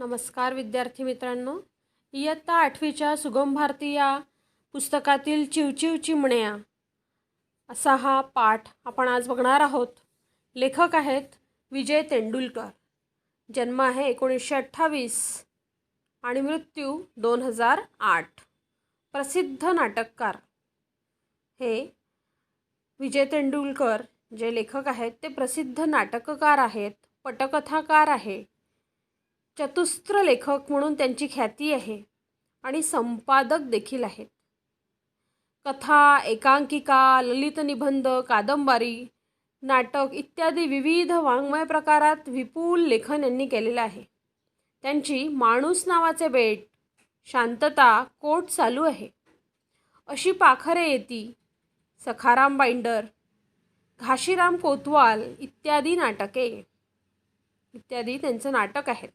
नमस्कार विद्यार्थी मित्रांनो, इयत्ता 8वीच्या सुगम भारती या पुस्तकातील चिवचिव चिमण्या असा हा पाठ आपण आज बघणार आहोत. लेखक आहेत विजय तेंडुलकर. जन्म आहे 1928 आणि मृत्यू 2008. प्रसिद्ध नाटककार. हे विजय तेंडुलकर जे लेखक आहेत ते प्रसिद्ध नाटककार आहेत, पटकथाकार आहे, चतुस्र लेखक म्हणून त्यांची ख्याती आहे आणि संपादक देखील आहेत. कथा, एकांकिका, ललित निबंध, कादंबरी, नाटक इत्यादी विविध वाङ्मय प्रकारात विपुल लेखन यांनी केलेलं आहे. त्यांची माणूस नावाचे बेट, शांतता, कोट चालू आहे, अशी पाखरे येती, सखाराम बाइंडर, घाशीराम कोतवाल इत्यादी त्यांचं नाटक आहेत.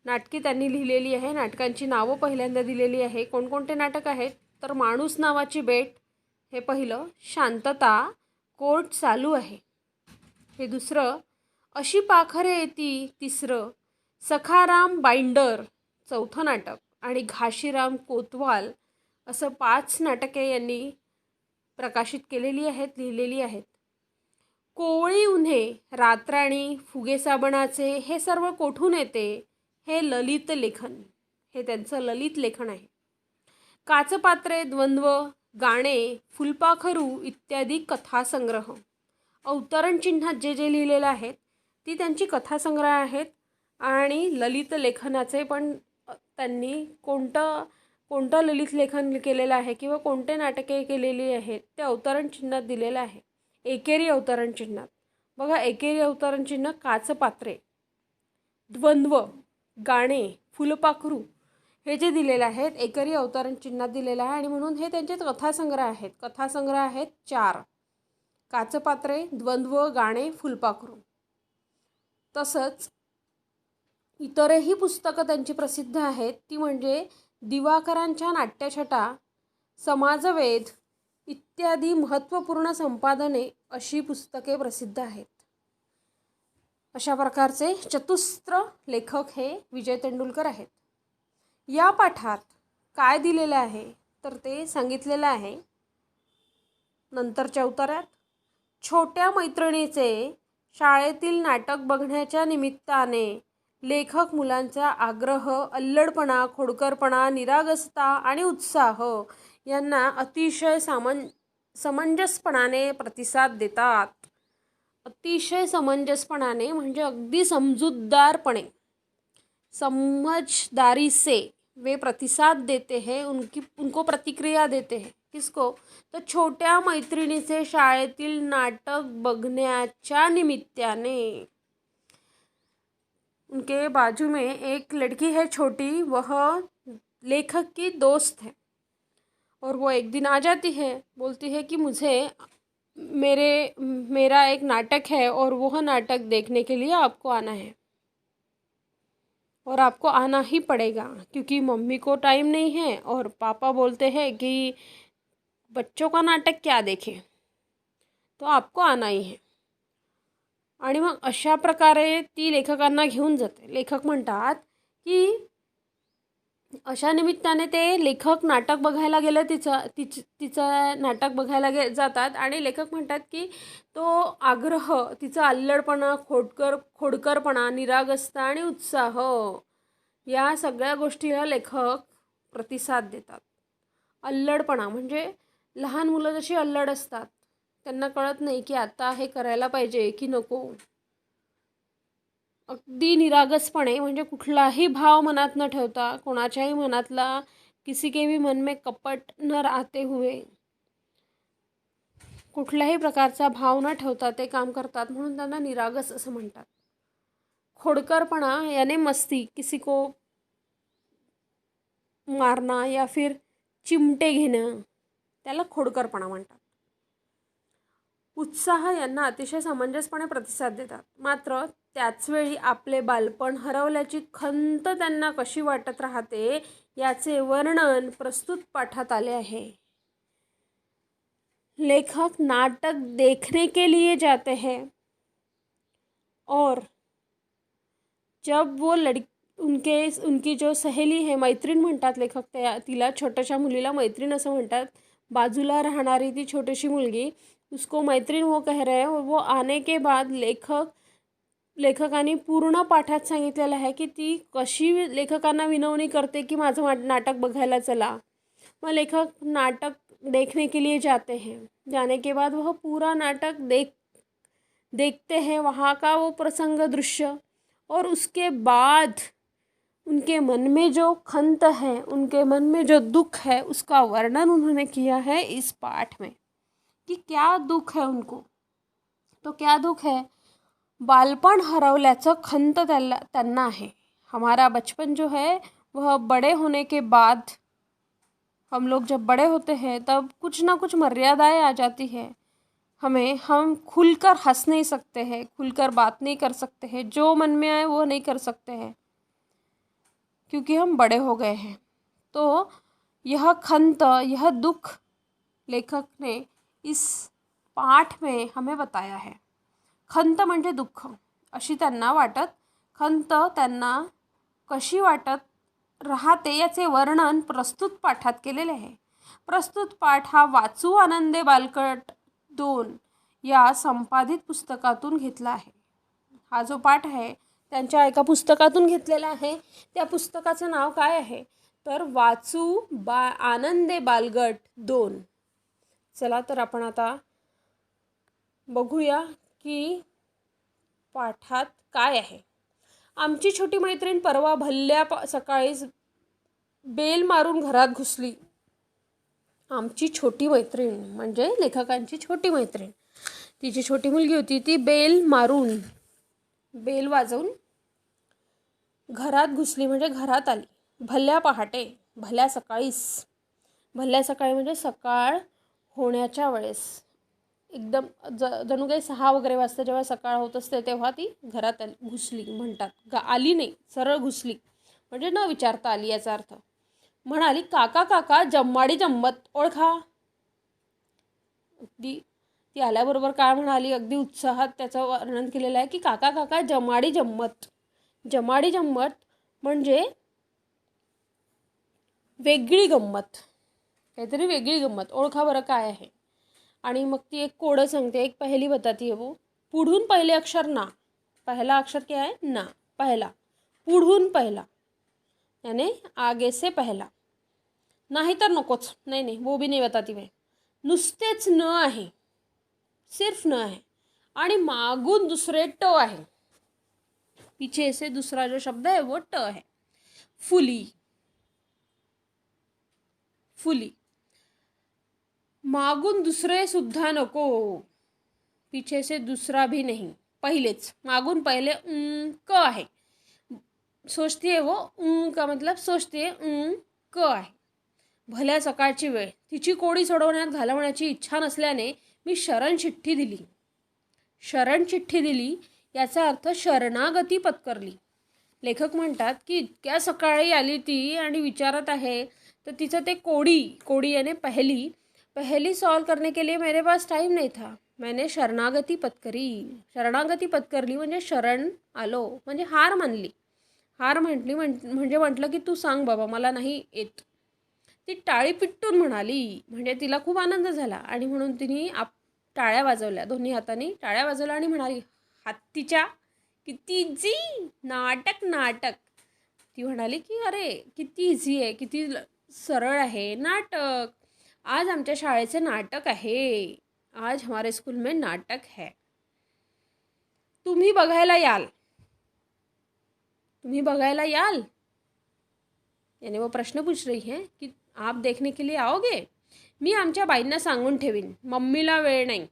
नाटके त्यांनी लिहिलेली आहे. नाटकांची नावं पहिल्यांदा दिलेली आहे. कोणकोणते नाटक आहेत तर माणूस नावाची बेट हे पहिलं, शांतता, कोर्ट चालू आहे हे दुसरं, अशी पाखरे येती तिसरं, सखाराम बाइंडर चौथं नाटक आणि घाशीराम कोतवाल असं 5 नाटके यांनी प्रकाशित केलेली आहेत, लिहिलेली आहेत. कोवळी उन्हे, रात्राणी, फुगे साबणाचे हे सर्व कोठून येते हे ललित लेखन, हे त्यांचं ललित लेखन आहे. काचपात्रे, द्वंद्व, गाणे, फुलपाखरू इत्यादी कथासंग्रह. अवतरण चिन्हात जे लिहिलेलं आहेत ती त्यांची कथासंग्रह आहेत आणि ललित लेखनाचे पण त्यांनी कोणतं ललित लेखन केलेलं आहे किंवा कोणते नाटके केलेली आहेत ते अवतरण चिन्हात दिलेलं आहे. एकेरी अवतरण चिन्हात बघा, एकेरी अवतरण चिन्ह काचपात्रे, द्वंद्व, गाणे, फुलपाखरू हे जे दिलेले आहेत एकेरी अवतरण चिन्हात दिलेलं आहे आणि म्हणून हे त्यांचे कथासंग्रह आहेत. कथासंग्रह आहेत 4: काचपात्रे, द्वंद्व, गाणे, फुलपाखरू. तसंच इतरही पुस्तकं त्यांची प्रसिद्ध आहेत, ती म्हणजे दिवाकरांच्या नाट्यछटा, समाजवेध इत्यादी महत्त्वपूर्ण संपादने अशी पुस्तके प्रसिद्ध आहेत. अशा प्रकारचे चतुस्र लेखक हे विजय तेंडुलकर आहेत. या पाठात काय दिलेलं आहे तर ते सांगितलेलं आहे नंतरच्या उत्तरात. छोट्या मैत्रिणीचे शाळेतील नाटक बघण्याच्या निमित्ताने लेखक मुलांचा आग्रह, अल्लडपणा, खोडकरपणा, निरागसता आणि उत्साह यांना अतिशय समंजसपणाने प्रतिसाद देतात. अतिशय समंजसपणाने म्हणजे अगदी समजूतदारपणे, समझदारी से वे प्रतिसाद देते हैं, उनको प्रतिक्रिया देते हैं. किसको? तो छोट्या मैत्रिणीचे शाळेतील नाटक बघण्याच्या निमित्ताने. उनके बाजू में एक लड़की है छोटी, वह लेखक की दोस्त है और वो एक दिन आ जाती है, बोलती है कि मेरा एक नाटक है और वह नाटक देखने के लिए आपको आना है और आपको आना ही पड़ेगा क्योंकि मम्मी को टाइम नहीं है और पापा बोलते हैं कि बच्चों का नाटक क्या देखें, तो आपको आना ही है. आणि मग अशा प्रकारे ती लेखकांना घेऊन जाते. लेखक म्हणतात की अशा निमित्ताने ते लेखक नाटक बघायला गेलं, तिचं नाटक बघायला जातात आणि लेखक म्हणतात की तो आग्रह, तिचा अल्लडपणा, खोडकरपणा, निरागसता आणि उत्साह या सगळ्या गोष्टीला लेखक प्रतिसाद देतात. अल्लडपणा म्हणजे लहान मुलं जशी अल्लड असतात, त्यांना कळत नाही की आता हे करायला पाहिजे की नको. अगदी निरागसपणे म्हणजे कुठलाही भाव मनात न ठेवता, कोणाच्याही मनातला किसी के भी मन में कपट न राहते हुए, कुठल्याही प्रकारचा भाव न ठेवता ते काम करतात, म्हणून त्यांना निरागस असं म्हणतात. खोडकरपणा याने मस्ती, किसी को मारना या फिर चिमटे घेणं, त्याला खोडकरपणा म्हणतात. उत्साह यांना अतिशय समंजसपणे प्रतिसाद देतात. मात्र त्याचवेळी आपले बालपण हरवल्याची खंत त्यांना कशी वाटत राहते याचे वर्णन प्रस्तुत पाठात आले आहे. लेखक नाटक देखने के लिए जाते हैं और जब वो उनकी जो सहेली है, मैत्रीण म्हणतात लेखक तिला, छोट्याशा मुलीला मैत्रीण असं म्हणतात. बाजूला राहणारी ती छोटीशी मुलगी, उसको मैत्रीण वो कह रहे हैं. और वो आने के बाद लेखकाने पूर्ण पाठात सांगितलेलं आहे की ती कशी लेखकांना विनवणी करते की माझं नाटक बघायला चला. वह लेखक नाटक देखने के लिए जाते हैं. जाने के बाद वह पूरा नाटक देखते हैं, वहाँ का वो प्रसंग दृश्य, और उसके बाद उनके मन में जो खंत है, उनके मन में जो दुख है, उसका वर्णन उन्होंने किया है इस पाठ में कि क्या दुख है उनको. तो क्या दुख है? बालपण हरवल्याचं खंत त्यांना आहे. हमारा बचपन जो है वह बड़े होने के बाद, हम लोग जब बड़े होते हैं तब कुछ ना कुछ मर्यादाएं आ जाती है. हम खुलकर हंस नहीं सकते हैं, खुलकर बात नहीं कर सकते हैं, जो मन में आए वो नहीं कर सकते हैं क्योंकि हम बड़े हो गए हैं. तो यह खंत, यह दुख लेखक ने इस पाठ में हमें बताया है. खंत म्हणजे दुःख अशी त्यांना वाटत, खंत त्यांना कशी वाटत राहते याचे वर्णन प्रस्तुत पाठात केलेले आहे. प्रस्तुत पाठ हा वाचू आनंदे बालकट 2 या संपादित पुस्तकातून घेतला आहे. हा जो पाठ आहे त्यांच्या एका पुस्तकातून घेतलेला आहे. त्या पुस्तकाचं नाव काय आहे तर वाचू आनंदे बालगट 2. चला तर आपण आता बघूया की पाठात काय आहे. आमची छोटी मैत्रीण परवा भल्ल्या सकाळीच बेल मारून घरात घुसली. आमची छोटी मैत्रीण म्हणजे लेखकांची छोटी मैत्रीण, तिची छोटी मुलगी होती, ती बेल वाजवून घरात घुसली म्हणजे घरात आली. भल्या पहाटे, भल्या सकाळी म्हणजे सकाळ होण्याच्या वेळेस, एकदम जणू काही 6 वगैरे वाजता जेव्हा सकाळ होत असते तेव्हा ती घरात घुसली म्हणतात. आली नाही, सरळ घुसली म्हणजे न विचारता आली याचा अर्थ. म्हणाली, काका काका जम्माडी जम्मत ओळखा. अगदी ती आल्याबरोबर काय म्हणाली, अगदी उत्साहात त्याचं वर्णन केलेलं आहे की काका काका जमाडी जम्मत. जमाडी जम्मत म्हणजे वेगळी गंमत, काहीतरी वेगळी गंमत, ओळखा बरं काय आहे. आणि मग ती एक कोड सांगते, एक पहेली बताती है वो. पुढून पहिले अक्षर ना. पहला अक्षर क्या है? ना. पहला. पुढून पहिला यानी आगे से पहला. नाही तर नकोच. नाही वो भी नहीं बताती मैं. नुसतेच न आहे, सिर्फ न आहे आणि मागून दुसरे ट आहे. पीछे से दूसरा जो शब्द है वो ट है. फुली. मागून दुसरे सुद्धा नको. पीछे से दूसरा भी नहीं, पहिलेच. मागून पहिले क आहे. सोचती है वो, का मतलब सोचती है, क आहे. भल्या सकाळची वेळ. तिची कोडी सोडवण्यात घालवण्याची इच्छा नसल्याने मी शरण चिठ्ठी दिली याचा अर्थ शरणागती पत्करली. लेखक म्हणतात की इतक्या सकाळी आली ती आणि विचारत आहे, तर तिचं ते कोडी यानी पहली सॉल्व करने के लिए मेरे पास टाइम नहीं था. मैंने शरणागती पत्करली म्हणजे शरण आलो, म्हणजे हार मानली. म्हणजे म्हटलं की तू सांग बाबा, मला नाही येत. ती टाळी पिट्टून म्हणाली, म्हणजे तिला खूप आनंद झाला आणि म्हणून तिने टाळ्या वाजवल्या, दोन्ही हाताने टाळ्या वाजवल्या आणि म्हणाली, हत्तीच्या किती इझी, नाटक. ती म्हणाली की अरे किती इझी आहे, किती सरळ आहे नाटक. आज आमच्या शाळेचे नाटक आहे. आज हमारे स्कूल में नाटक है. तुम्ही बघायला याल यानी वो प्रश्न पूछ रही है कि आप देखने के लिए आओगे. मी आमच्या बाईंना सांगून ठेवीन, मम्मीला वेळ नाही.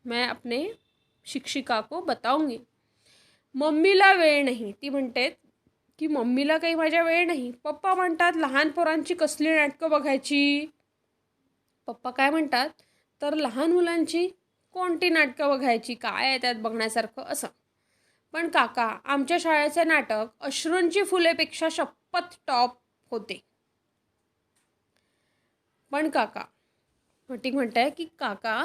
मैं अपने शिक्षिका को बताऊंगी. मम्मीला वेळ नाही. ती म्हणते की मम्मीला काही माझ्या वेळ नाही. पप्पा म्हणतात लहान पोरांची कसली नाटकं बघायची. पप्पा काय म्हणतात तर लहान मुलांची कोणती नाटकं बघायची, काय आहे त्यात बघण्यासारखं असं. पण काका, आमच्या शाळेचे नाटक अश्रूंची फुलेपेक्षा शपथ टॉप होते. पण काका, ती म्हणते की काका,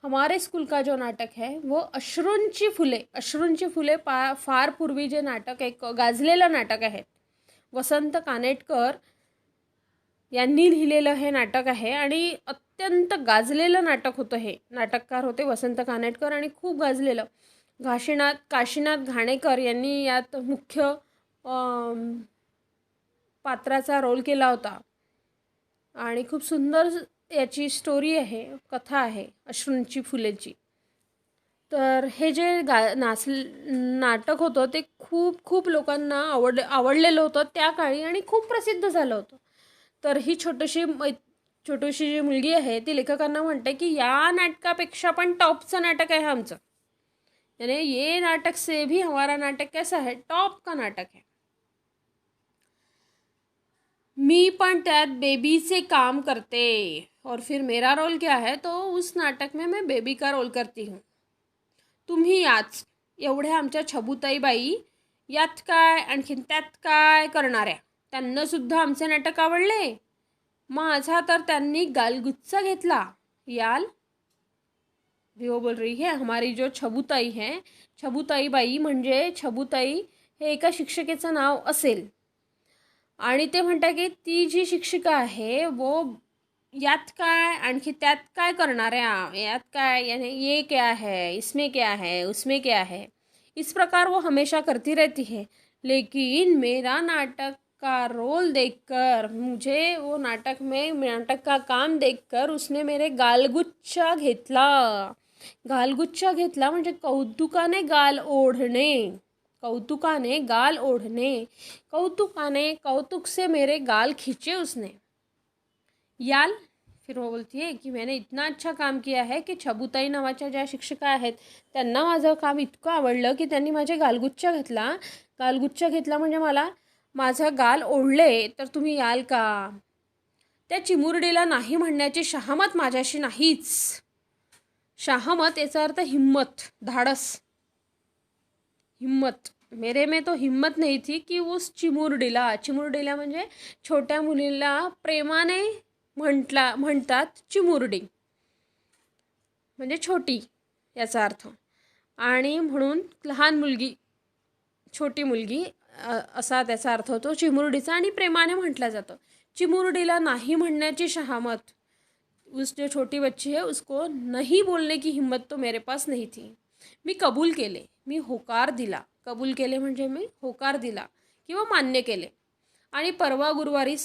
हमारे स्कूल का जो नाटक है वो अश्रूंची फुले फार पूर्वी जे नाटक एक गाजलेलं नाटक आहे. वसंत कानेटकर यांनी लिहिलेलं हे नाटक आहे आणि अत्यंत गाजलेलं नाटक होतं. हे नाटककार होते वसंत कानेटकर आणि खूप गाजलेलं. काशीनाथ घाणेकर यांनी यात मुख्य पात्राचा रोल केला होता आणि खूप सुंदर याची स्टोरी आहे, कथा आहे अश्रूंची फुलेची. तर हे जे नाटक होतं ते खूप लोकांना आवडलेलं होतं त्या काळी आणि खूप प्रसिद्ध झालं होतं. तर ही छोटीशी जी मुलगी आहे ती लेखकांना म्हणते की या नाटकापेक्षा पण टॉपचं नाटक आहे आमचं, यानी ये नाटक से भी हमारा नाटक कैसा है, टॉप का नाटक है. मी पण त्यात बेबी से काम करते और फिर मेरा रोल क्या है तो उस नाटक में मैं बेबी का रोल करती हूँ. तुम्ही याच एवढ्या आमच्या छबुताईबाई यात काय आणखीन त्यात काय करणाऱ्या, त्यांना सुद्धा आमचे नाटक आवडले. माझा तर त्यांनी गालगुच्चा घेतला. याल वो बोल रही है हमारी जो छबुताई है, छबुताईबाई म्हणजे छबुताई हे एका शिक्षिकेचं नाव असेल आणि ते म्हणतात की ती जी शिक्षिका आहे वो यात काय आणखी त्यात काय करणाऱ्या, यात काय यानी ये क्या है, इसमें क्या है, उसमें क्या है, इस प्रकार वो हमेशा करती रहती है. लेकिन मेरा नाटक का रोल देखकर, मुझे वो नाटक का काम देखकर उसने मेरे गालगुच्चा घेतला. गालगुच्चा घेतला म्हणजे कौतुकाने गाल ओढणे, कौतुक से मेरे गाल खींचे उसने. याल फिर वो बोलती है की मैंने इतना अच्छा काम किया है की छबुताई नावाच्या ज्या शिक्षिका आहेत त्यांना माझं काम इतकं आवडलं की त्यांनी माझे गालगुच्चा घेतला म्हणजे मला माझं गाल ओढले. तर तुम्ही याल का. त्या चिमुरडीला नाही म्हणण्याची शहामत माझ्याशी नाहीच. शहामत याचा अर्थ हिम्मत, धाडस, हिम्मत. मेरे में तो हिम्मत नहीं थी कि उस चिमुरडीला म्हणजे छोट्या मुलीला प्रेमाने म्हणतात चिमुरडी म्हणजे छोटी याचा अर्थ. आणि म्हणून लहान मुलगी, छोटी मुलगी असा त्याचा अर्थ होतो चिमुरडीचा आणि प्रेमाने म्हटलं जातं. चिमुरडीला नाही म्हणण्याची शहामत, उस जो छोटी बच्ची है उसको नहीं बोलने की हिम्मत तो मेरे पास नहीं थी. मी कबूल केले, मी होकार दिला. कबूल केले म्हणजे मी होकार दिला किंवा मान्य केले. आणि परवा गुरुवारी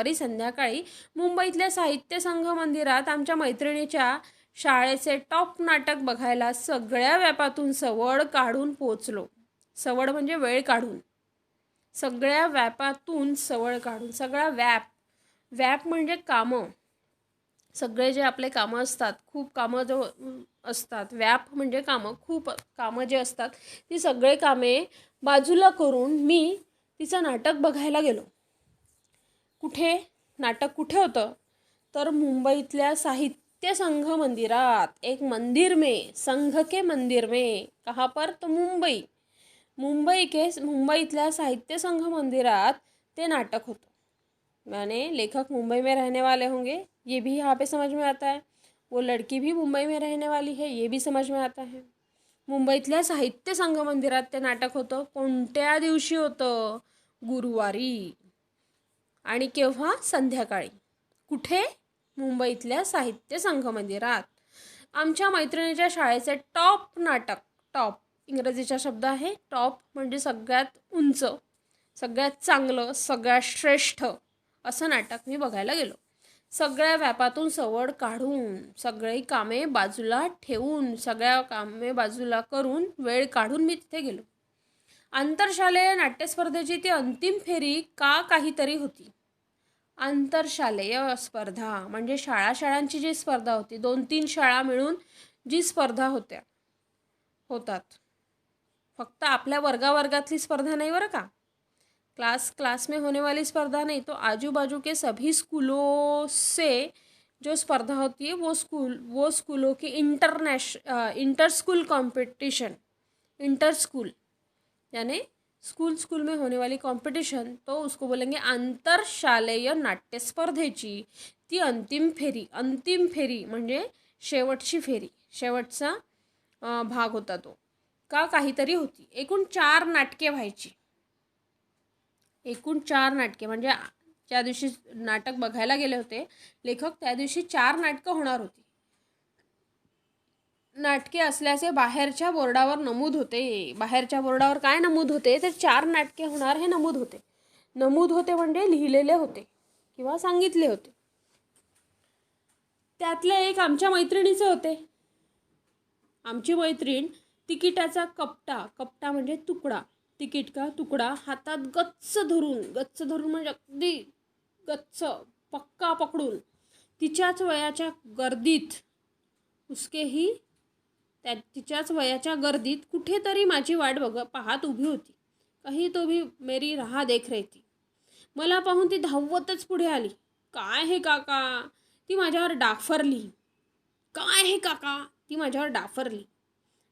संध्याकाळी मुंबईतल्या साहित्य संघ मंदिरात आमच्या मैत्रिणीच्या शाळेचे टॉप नाटक बघायला सगळ्या व्यापातून सवड काढून पोचलो. सवड म्हणजे वेळ काढून, सगळ्या व्यापातून सवड काढून. सगळा व्याप म्हणजे कामं, सगळे जे आपले कामं असतात, खूप कामं जो असतात, व्याप म्हणजे कामं, खूप कामं जे असतात ती सगळे कामे बाजूला करून मी तिचं नाटक बघायला गेलो. नाटक कुठे होतं तर मुंबईतल्या साहित्य संघ मंदिरात. एक मंदिर में, संघ के मंदिर में. कहाँ पर तो मुंबईतल्या साहित्य संघ मंदिरात ते नाटक होतं. मैंने लेखक मुंबई में रहने वाले होंगे ये भी यहाँ पे समझ में आता है, वो लड़की भी मुंबई में रहने वाली है ये भी समझ में आता है. मुंबईतल्या साहित्य संघ मंदिरात ते नाटक होतं. कोणत्या दिवशी होतं? गुरुवारी. आणि केव्हा? संध्याकाळी. कुठे? मुंबईतल्या साहित्य संघ मंदिरात. आमच्या मैत्रिणीच्या शाळेचे टॉप नाटक, टॉप इंग्रजीचा शब्द आहे. टॉप म्हणजे सगळ्यात उंच, सगळ्यात चांगलं, सगळ्यात श्रेष्ठ असं नाटक मी बघायला गेलो. सगळ्या व्यापातून सवड काढून, सगळी कामे बाजूला ठेवून, सगळ्या कामे बाजूला करून, वेळ काढून मी तिथे गेलो. आंतरशालेय नाट्यस्पर्धेची ती अंतिम फेरी काहीतरी होती. आंतरशालेय स्पर्धा म्हणजे शाळांची जी स्पर्धा होती, 2-3 शाळा मिळून जी स्पर्धा होतात. फक्त आपल्या वर्गातली स्पर्धा नाही बरं का. क्लास में होने वाली स्पर्धा नहीं, तो आजू बाजू के सभी स्कूलों से जो स्पर्धा होती है वो स्कूलों की inter school competition, inter school यानी स्कूल में होने वाली कॉम्पिटिशन, तो उसको बोलेंगे आंतरशालेय नाट्य स्पर्धेची ती अंतिम फेरी म्हणजे शेवटची फेरी, शेवटचा भाग होता तो, का काहीतरी होती. एकूण 4 नाटके व्हायची. एकूण 4 नाटके म्हणजे ज्या दिवशी नाटक बघायला गेले होते लेखक, त्या दिवशी 4 नाटकं होणार होती. नाटके असल्याचे बाहेरच्या बोर्डावर नमूद होते. बाहेरच्या बोर्डावर काय नमूद होते, तर 4 नाटके होणार हे नमूद होते. नमूद होते म्हणजे लिहिलेले होते किंवा सांगितले होते. त्यातले एक आमच्या मैत्रिणीचे होते. आमची मैत्रीण तिकिटाचा कपटा म्हणजे तुकडा, तिकीट का तुकडा हातात गच्च धरून म्हणजे अगदी गच्च पक्का पकडून तिच्याच वयाच्या गर्दीत तिच्याच वयाच्या गर्दीत कुठेतरी माझी वाट पाहत उभी होती. कहीं तो भी मेरी राह देख रही थी. मला पाहून ती धावतच पुढे आली. काय हे काका, ती माझ्यावर डाफरली. काय हे काका, ती माझ्यावर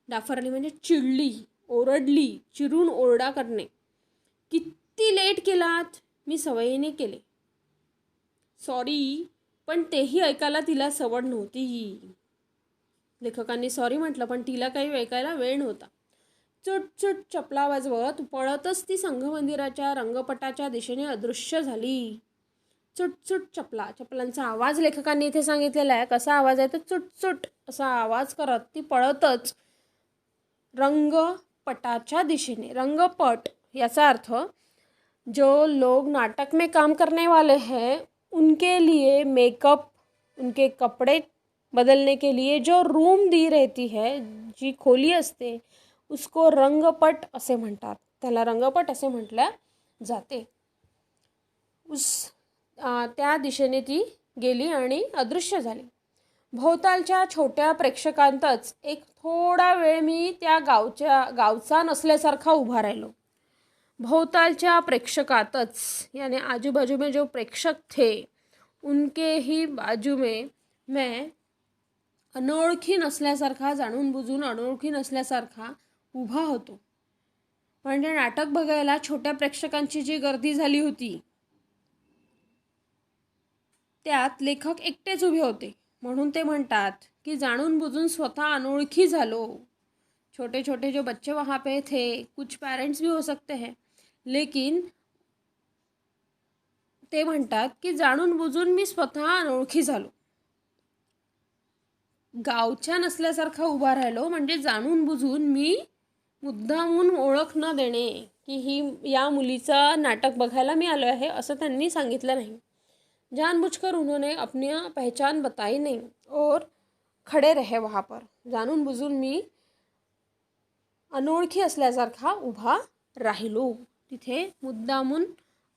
डाफरली म्हणजे चिडली, ओरडली. चिरून ओरडा करणे. किती लेट केलात, मी सवयीने केले. सॉरी, पण तेही ऐकायला तिला सवड नव्हती. लेखकांनी सॉरी म्हटलं, पण तिला काही ऐकायला वेळ नव्हता. चुट चपला वाजवत पळतच ती संघमंदिराच्या रंगपटाच्या दिशेने अदृश्य झाली. चुट चपलांचा आवाज लेखकांनी इथे सांगितलेला आहे. कसा आवाज आहे तर चुट असा आवाज करत ती पळतच रंगपटाच्या दिशेने. रंगपट याचा अर्थ जो लोग नाटक में काम करने वाले हैं उनके लिए मेकअप, उनके कपड़े बदलने के लिए जो रूम दी रहती है, जी खोली असते, उसको रंगपट असे म्हणतात. त्याला रंगपट असे म्हटलं जाते. त्या दिशेने ती गेली आणि अदृश्य झाली. भोवतालच्या छोट्या प्रेक्षकांतच एक थोडा वेळ मी त्या गावचा नसल्यासारखा उभा राहिलो. भोवतालच्या प्रेक्षकातच यानी आजू बाजू में जो प्रेक्षक थे उनके ही बाजू में मैं अनोळखी नसल्यासारखा, जाणून बुजून अनोळखी नसल्यासारखा उभा होतो. म्हणजे नाटक बघायला छोट्या प्रेक्षकांची जी गर्दी झाली होती त्यात लेखक एकटेच उभे होते. म्हणून ते म्हणतात की जाणून बुजून स्वतः अनोळखी झालो. छोटे छोटे जो बच्चे वहाँ पे थे, कुछ पेरेंट्स भी हो सकते हैं, लेकिन ते म्हणतात की जाणून बुजून मी स्वतः अनोळखी झालो. गावच्या नसल्यासारखा उभा राहिलो म्हणजे जाणून बुजून मी मुद्दामून ओळख न देणे की या मुलीचा नाटक बघायला मी आलो आहे असं त्यांनी सांगितलं नाही. जानबूझकर उन्होंने अपनी पहचान बताई नहीं और खड़े रहे वहाँ पर. जाणून बुजून मी अनोळखी असल्यासारखा उभा राहिलो. तिथे मुद्दामून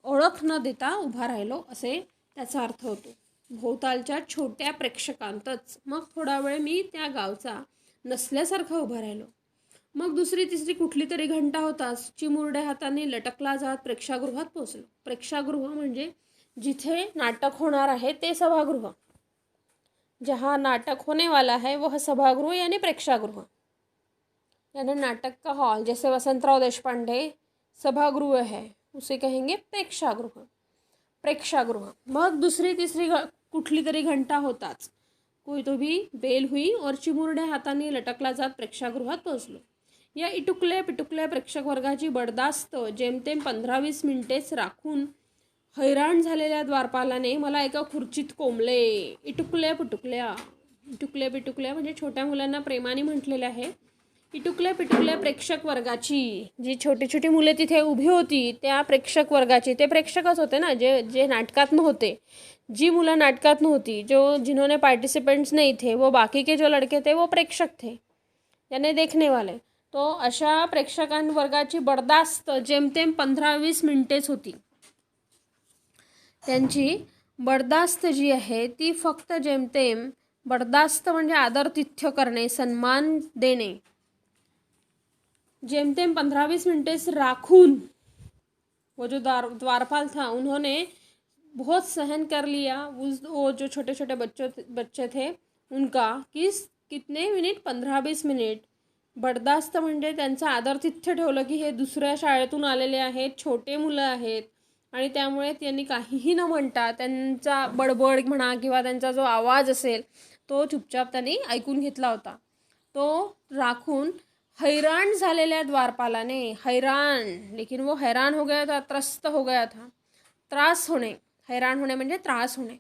ओळख न देता उभा राहिलो असे त्याचा अर्थ होतो. भोवतालच्या छोट्या प्रेक्षकांतच. मग थोडा वेळ मी त्या गावचा नसल्यासारखा उभा राहिलो. मग दुसरी तिसरी कुठली तरी घंटा होताच चिमुरड्या हाताने लटकला जात प्रेक्षागृहात पोहोचलो. प्रेक्षागृह म्हणजे जिथे नाटक होणार आहे ते सभागृह. जहाँ नाटक होने वाला है वह सभागृह यानी प्रेक्षागृह, यानी नाटक का हॉल. जैसे वसंतराव देशपांडे सभागृह है उसे कहेंगे प्रेक्षागृह. मग दुसरी तिसरी कुठली तरी घंटा होताच कोई तो भी बेल हुई और चिमुरड्या हाताने लटकला जात प्रेक्षागृहात पोहोचलो. या इटुकल्या पिटुकल्या प्रेक्षक वर्गाची बडदास्त जेमतेम 15-20 मिनिटेच राखून हैराण झालेल्या द्वारपालाने मला एका खुर्चीत कोंबले. इटुकल्या पिटुकल्या म्हणजे छोट्या मुलांना प्रेमाने म्हटलेले आहे. इटुकल्या पिटुकल्या प्रेक्षक वर्गाची, जी छोटी छोटी मुले तिथे उभी होती त्या प्रेक्षक वर्गाची, ते प्रेक्षकच होते ना जे नाटकात नव्हते. जी मुलं नाटकात नव्हती, जिन्होंने पार्टिसिपेंट्स नहीं थे, वो बाकी के जो लड़के थे वो प्रेक्षक थे, यानी देखने वाले. तो अशा प्रेक्षकां वर्गाची बडदास्त जेमतेम 15-20 मिनिटेच होती. त्यांची बडदास्त जी आहे ती फक्त जेमतेम, बडदास्त म्हणजे आदरातिथ्य करणे, सन्मान देणे, जेमतेम 15-20 मिनटेस राखून. वो जो द्वारपाल था उन्होंने बहुत सहन कर लिया वो जो छोटे छोटे बच्चे थे उनका, कितने मिनट, 15-20 मिनट बडदास्त म्हणजे त्यांचं आदरातिथ्य ठेवलं की हे दुसऱ्या शाळेतून आलेले आहेत, छोटे मुलं आहेत आणि त्यामुळे त्यांनी काहीही न म्हणता त्यांचा बडबड म्हणा किंवा त्यांचा जो आवाज असेल तो चुपचाप त्यांनी ऐकून घेतला होता. तो राखून हैराण झालेल्या द्वारपालाने, हैराण लेकिन वो हैरान हो गया था, त्रस्त हो गया था. त्रास होणे, हैराण होणे म्हणजे त्रास होणे.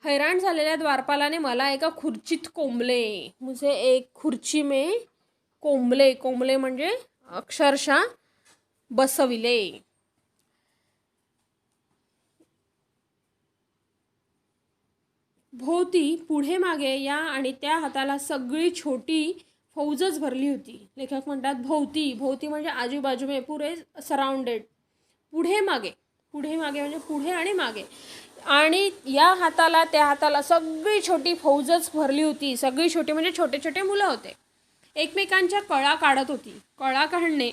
हैराण झालेल्या द्वारपालाने मला एका खुर्चीत कोंबले. मुझे एक खुर्ची में कोंबले. कोंबले म्हणजे अक्षरशः बसविले. भोवती पुढे मागे या आणि त्या हाताला सगळी छोटी फौजच भरली होती. लेखक म्हणतात भोवती. भोवती म्हणजे आजूबाजूमे, पुरे सराउंडेड. पुढे मागे, पुढे मागे म्हणजे पुढे आणि मागे. आणि या हाताला त्या हाताला सगळी छोटी फौजच भरली होती. सगळी छोटी म्हणजे छोटे छोटे मुलं होते. एकमेकांच्या कळा काढत होती. कळा काढणे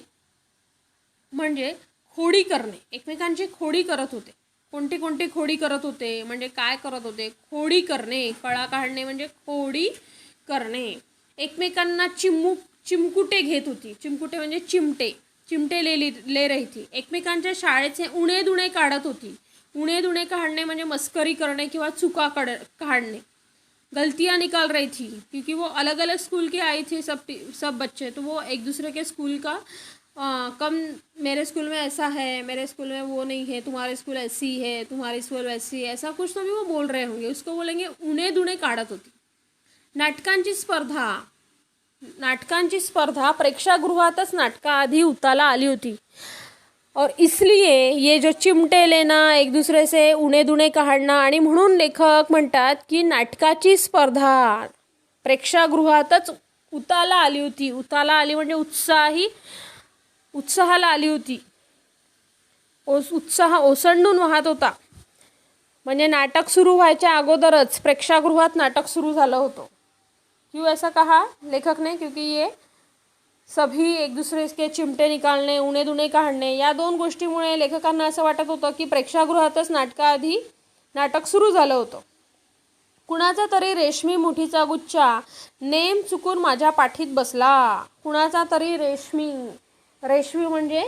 म्हणजे खोडी करणे. एकमेकांची खोडी करत होते. कोणती कोणती खोडी करत होते म्हणजे काय करत होते? खोडी करणे. कळा काढणे म्हणजे खोडी करणे. एकमेकांना चिमकुटे घेत होती. चिमकुटे म्हणजे चिमटे. चिमटे ले रही थी. एकमेकांच्या शाळेचे उणे दुणे काढत होती. उणे दुणे काढणे म्हणजे मस्करी करणे किंवा चुका काढणे. गलतियाँ निकाल रही थी क्योंकि वो अलग अलग स्कूल के आई थी सब बच्चे. तो वो एक दूसरे के स्कूल का कम, मेरे स्कूल में ऐसा है, मेरे स्कूल में वो नहीं है, तुम्हारे स्कूल ऐसी है, तुम्हारी स्कूल वैसी है, ऐसा कुछ तो भी वो बोल रहे होंगे. उसको बोलेंगे उणे दुणे काढत होती. नाटकांची स्पर्धा. नाटकांची स्पर्धा प्रेक्षागृहातच नाटकाआधी उताला आली होती. और इसलिए ये जो चिमटे लेना, एक दूसरे से उणे दुणे काढणं, आणि म्हणून लेखक म्हणतात की नाटकाची स्पर्धा प्रेक्षागृहातच उताला आली होती. उताला आली म्हणजे उत्साहाला आली होती. उत्साह ओसंडून वाहत होता. म्हणजे नाटक सुरू व्हायच्या अगोदरच प्रेक्षागृहात नाटक सुरू झालं होतं. क्यों ऐसा कहा लेखक ने? क्योंकि ये सभी एक दूसरे के चिमटे निकालणे, उणे दुणे काढणे या दोन गोष्टीमुळे लेखकांना असं वाटत होतं की प्रेक्षागृहातच नाटकाआधी नाटक सुरू झालं होतं. कुणाचा तरी रेशमी मुठीचा गुच्छा नेम चुकून माझ्या पाठीत बसला. कुणाचा तरी रेशमी. रेशमी म्हणजे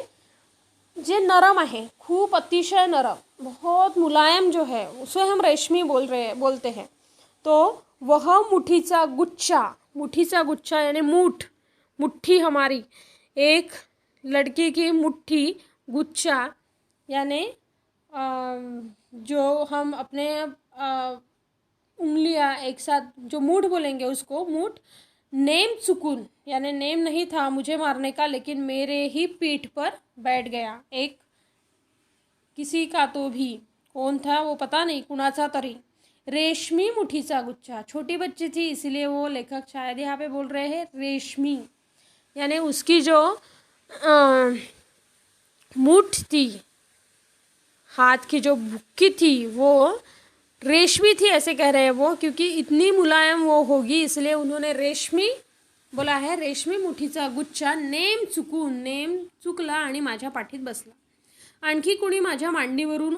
जे नरम आहे, खूप अतिशय नरम, बहुत मुलायम जो है उसे हम रेशमी बोलते हैं. तो वह मुठीचा गुच्छा. मुठीचा गुच्छा यानी मूठ, मुट्ठी हमारी, एक लड़की की मुट्ठी, गुच्छा यानी जो हम अपने उंगलियां एक साथ जो मूठ बोलेंगे उसको मूठ. नेम चुकून यानी नेम नहीं था मुझे मारने का, लेकिन मेरे ही पीठ पर बैठ गया. एक किसी का तो भी, कौन था वो पता नहीं, कुणाचा तरी. रेशमी मुठीचा गुच्छा. छोटी बच्ची थी इसलिए वो लेखक शायद यहाँ पे बोल रहे हैं रेशमी, यानी उसकी जो मुठ थी, हाथ की जो भुक्की थी वो रेशमी थी, ऐसे कह रहे हैं वो, क्योंकि इतनी मुलायम वो होगी इसलिए उन्होंने रेशमी बोला है. रेशमी मुठीचा गुच्छा नेम चुकून, नेम चुकला आणि माझ्या पाठीत बसला. आणखी कोणी माझ्या मांडीवरून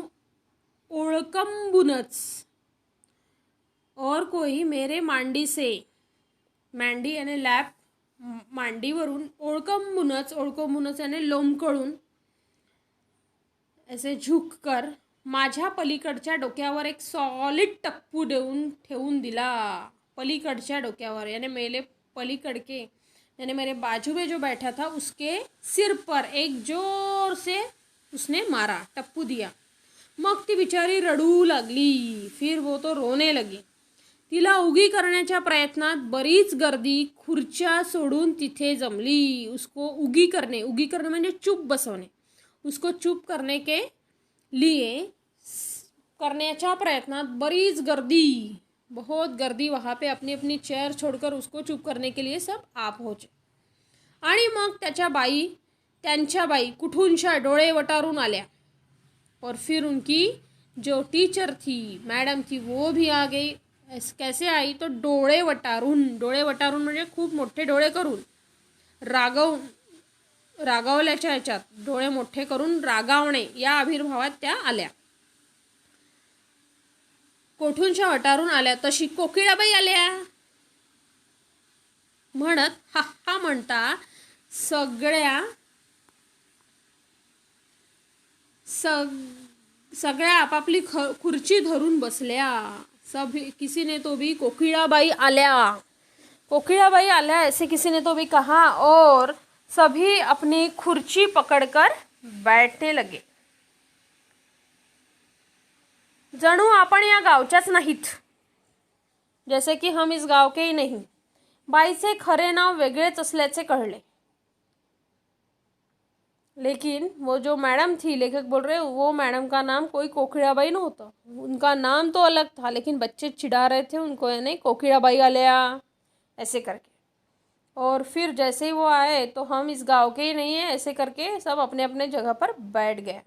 ओळकंबूनच, और कोई मेरे मांडी से, मांडी यानी लॅप, मांडीवरून ओळकंबूनच यानी लोंबकळून, ऐसे झुक कर माझ्या पलीकडच्या डोक्यावर एक सॉलिड टप्पू ठेवून दिला. पलीकडच्या डोक्यावर यानी मेरे पलीकड़ के यानी मेरे बाजू में जो बैठा था उसके सिर पर एक जोर से उसने मारा, टप्पू दिया. मग ती बिचारी रडू लागली. फिर वो तो रोने लगी. तिला उगी करण्याच्या प्रयत्नात बरीच गर्दी खुर्च्या सोडून तिथे जमली. उसको उगी करने म्हणजे चुप बसवणे. उसको चुप करने के लिए करण्याच्या प्रयत्नात बरीच गर्दी, बहुत गर्दी वहाँ पे अपनी अपनी चेयर छोड़कर उसको चुप करने के लिए सब आ पहुंचे. आणि मग त्यांच्या बाई कुठूनशा डोळे वटारून आल्या. और फिर उनकी जो टीचर थी, मैडम थी, वो भी आ गई. कैसे आई? तो डोळे वटारून म्हणजे खूप मोठे डोळे करून, रागावल्याच्या ह्याच्यात डोळे मोठे करून रागावणे या आविर्भावात त्या आल्या. कोठूनशा वटारून आल्या तशी कोकिळाबाई आल्या. म्हणत हा हा म्हणता सगळ्या सगळ्या आपापली खुर्ची धरून बसल्या. सभी किसी ने तो भी कोकिळाबाई आल्या. कोकिळाबाई आल्या ऐसे किसी ने तो भी कहा और सभी अपनी खुर्ची पकड़कर बैठने लगे. जणू आपण या गावच्याच नाहीत, जैसे की हम इस गाव के ही नहीं. बाईचे खरे नाव वेगळेच असल्याचे कळले. लेकिन वो जो मैडम थी, लेखक बोल रहे वो मैडम का नाम कोई कोकिड़ाबाई न होता. उनका नाम तो अलग था, लेकिन बच्चे चिढ़ा रहे थे उनको, यानी कोकिड़ाबाई आलिया ऐसे करके. और फिर जैसे ही वो आए तो हम इस गांव के ही नहीं है ऐसे करके सब अपने अपने जगह पर बैठ गए.